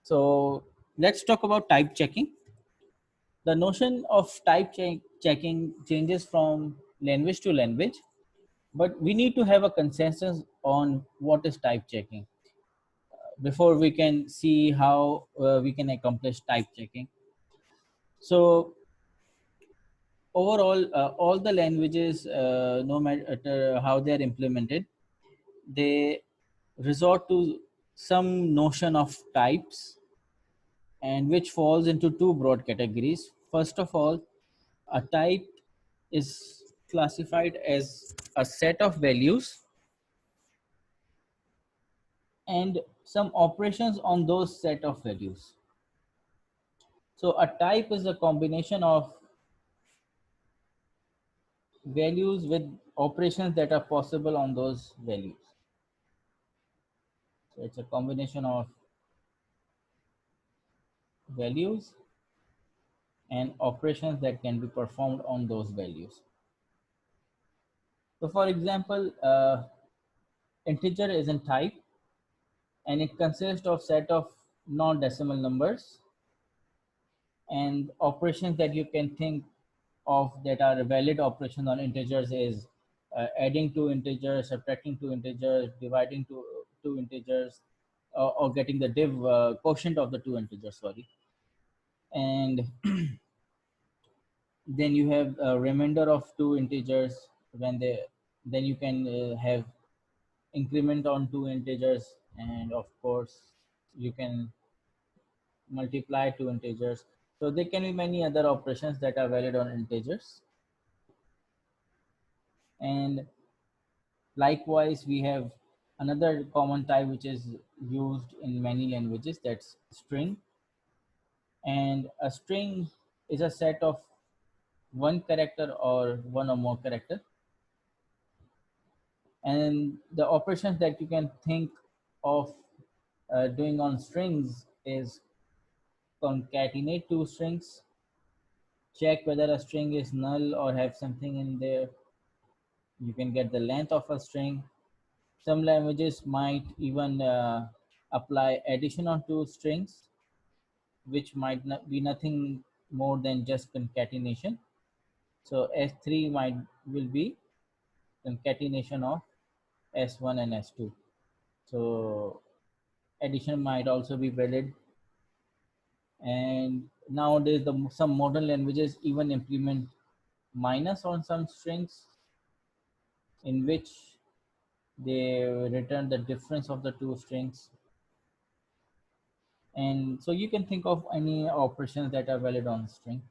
So let's talk about type checking. The notion of checking changes from language to language, but we need to have a consensus on what is type checking before we can see how we can accomplish type checking. So overall, all the languages, no matter how they are implemented, they resort to some notion of types, and which falls into two broad categories. First of all, a type is classified as a set of values and some operations on those set of values. So a type is a combination of values with operations that are possible on those values. So it's a combination of values and operations that can be performed on those values. So for example, integer is a type, and it consists of set of non-decimal numbers, and operations that you can think of that are valid operations on integers is adding two integers, subtracting two integers, dividing two integers, or getting the quotient of the two integers, sorry. And then you have a remainder of two integers. Then you can have increment on two integers, and of course you can multiply two integers. So there can be many other operations that are valid on integers. And likewise, we have another common type which is used in many languages, that's string. And a string is a set of one character or one or more character. And the operations that you can think of doing on strings is concatenate two strings, check whether a string is null or have something in there. You can get the length of a string. Some languages might even apply addition on two strings, which might not be nothing more than just concatenation. So S3 will be concatenation of S1 and S2. So addition might also be valid. And nowadays, some modern languages even implement minus on some strings, in which they return the difference of the two strings. And so you can think of any operations that are valid on string,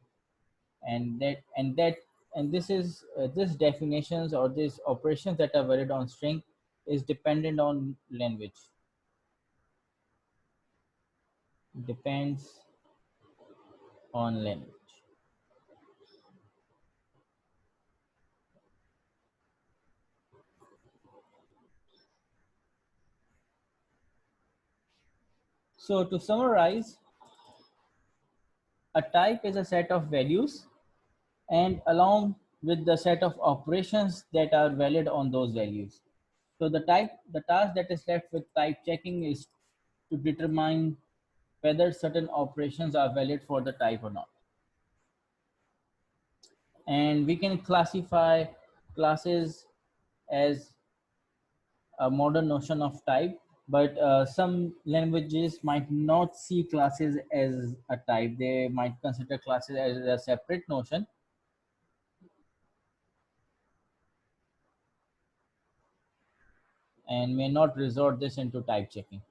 and this is this definitions or these operations that are valid on string is dependent on language, depends on language. So to summarize, a type is a set of values, and along with the set of operations that are valid on those values. So the task that is left with type checking is to determine whether certain operations are valid for the type or not. And we can classify classes as a modern notion of type, but some languages might not see classes as a type. They might consider classes as a separate notion. And may not resort this into type checking.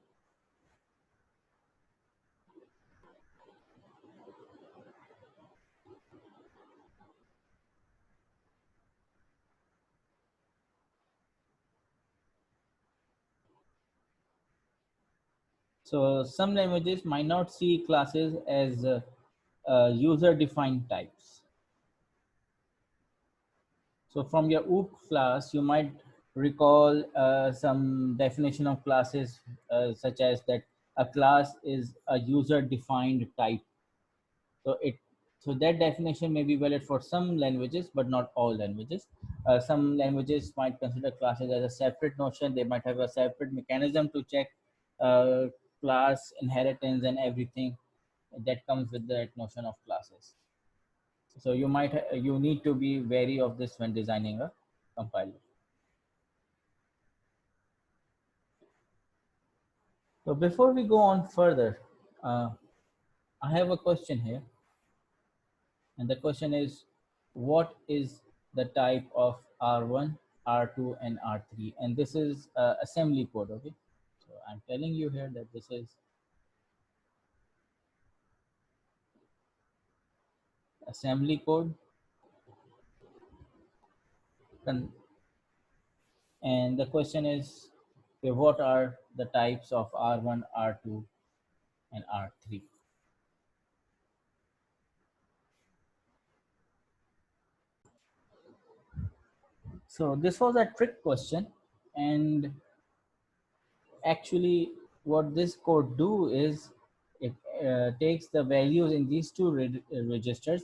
So some languages might not see classes as user-defined types. So from your OOP class, you might recall some definition of classes, such as that a class is a user-defined type. So so that definition may be valid for some languages, but not all languages. Some languages might consider classes as a separate notion. They might have a separate mechanism to check class inheritance and everything that comes with that notion of classes. So you need to be wary of this when designing a compiler. So before we go on further, uh, I have a question here, and the question is, what is the type of R1, R2, and R3? And this is assembly code, okay? So I'm telling you here that this is assembly code, and the question is, okay, what are the types of R1, R2, and R3? So this was a trick question, and actually what this code do is it takes the values in these two registers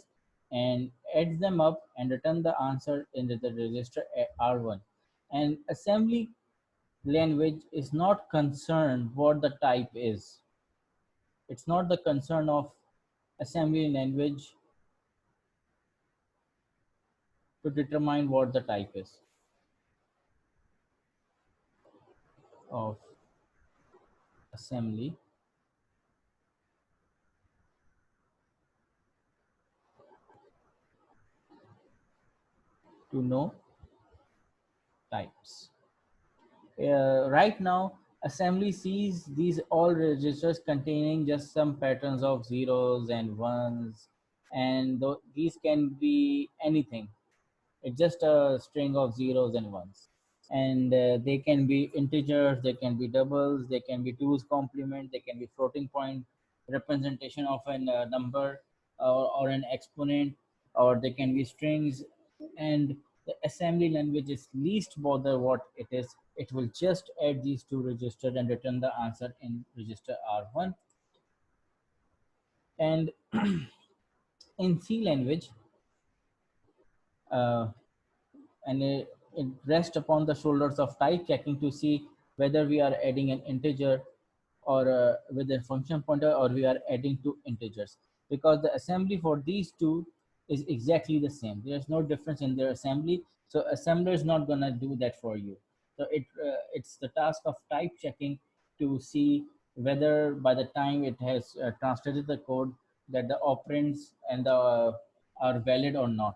and adds them up and return the answer into the register R1. And assembly language is not concerned what the type is. It's not the concern of assembly language to determine what the type is of assembly to know types. Right now, assembly sees these all registers containing just some patterns of zeros and ones, and these can be anything. It's just a string of zeros and ones. And they can be integers, they can be doubles, they can be two's complement, they can be floating point representation of a number or an exponent, or they can be strings. And the assembly language is least bother what it is. It will just add these two registers and return the answer in register R1. And in C language, uh, and it rests upon the shoulders of type checking to see whether we are adding an integer or with a function pointer, or we are adding two integers, because the assembly for these two is exactly the same. There's no difference in their assembly, so assembler is not going to do that for you. So it's the task of type checking to see whether by the time it has translated the code that the operands and the are valid or not.